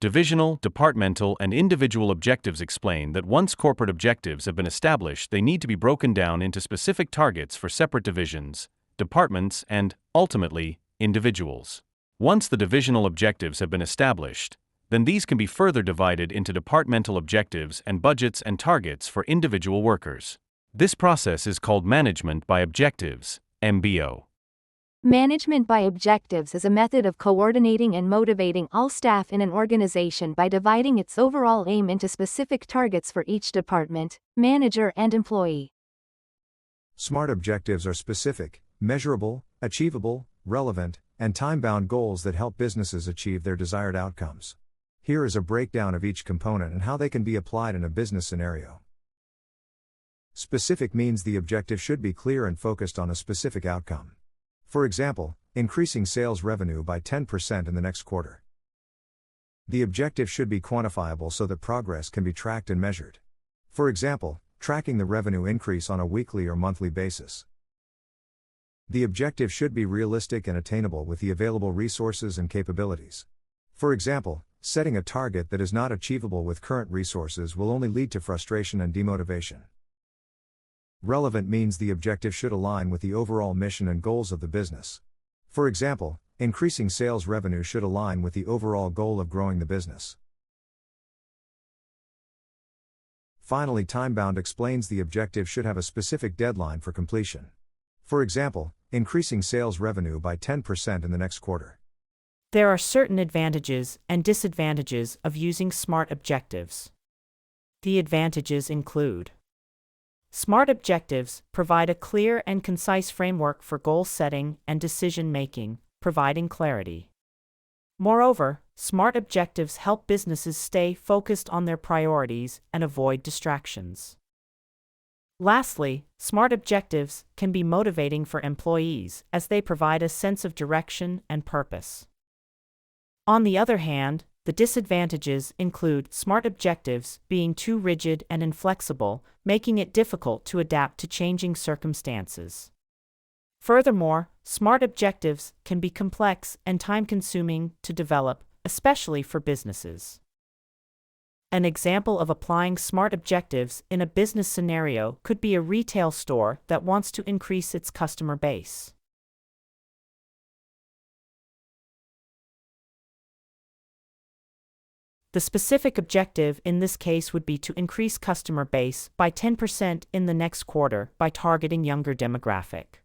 Divisional, departmental, and individual objectives explain that once corporate objectives have been established, they need to be broken down into specific targets for separate divisions, departments, and, ultimately, individuals. Once the divisional objectives have been established, then these can be further divided into departmental objectives and budgets and targets for individual workers. This process is called management by objectives, MBO. Management by objectives is a method of coordinating and motivating all staff in an organization by dividing its overall aim into specific targets for each department, manager, and employee. SMART objectives are specific, measurable, achievable, relevant, and time-bound goals that help businesses achieve their desired outcomes. Here is a breakdown of each component and how they can be applied in a business scenario. Specific means the objective should be clear and focused on a specific outcome. For example, increasing sales revenue by 10% in the next quarter. The objective should be quantifiable so that progress can be tracked and measured. For example, tracking the revenue increase on a weekly or monthly basis. The objective should be realistic and attainable with the available resources and capabilities. For example, setting a target that is not achievable with current resources will only lead to frustration and demotivation. Relevant means the objective should align with the overall mission and goals of the business. For example, increasing sales revenue should align with the overall goal of growing the business. Finally, time-bound explains the objective should have a specific deadline for completion. For example, increasing sales revenue by 10% in the next quarter. There are certain advantages and disadvantages of using SMART objectives. The advantages include: SMART objectives provide a clear and concise framework for goal setting and decision-making, providing clarity. Moreover, SMART objectives help businesses stay focused on their priorities and avoid distractions. Lastly, SMART objectives can be motivating for employees as they provide a sense of direction and purpose. On the other hand, the disadvantages include SMART objectives being too rigid and inflexible, making it difficult to adapt to changing circumstances. Furthermore, SMART objectives can be complex and time-consuming to develop, especially for businesses. An example of applying SMART objectives in a business scenario could be a retail store that wants to increase its customer base. The specific objective in this case would be to increase customer base by 10% in the next quarter by targeting younger demographic.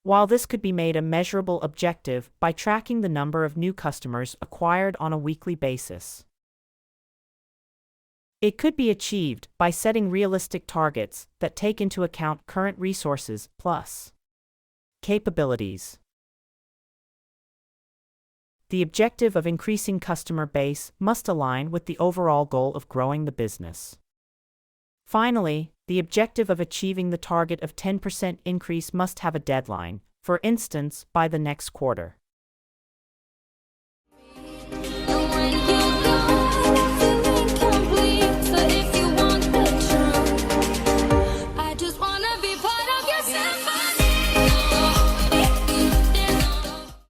While this could be made a measurable objective by tracking the number of new customers acquired on a weekly basis. It could be achieved by setting realistic targets that take into account current resources plus capabilities. The objective of increasing customer base must align with the overall goal of growing the business. Finally, the objective of achieving the target of 10% increase must have a deadline, for instance, by the next quarter.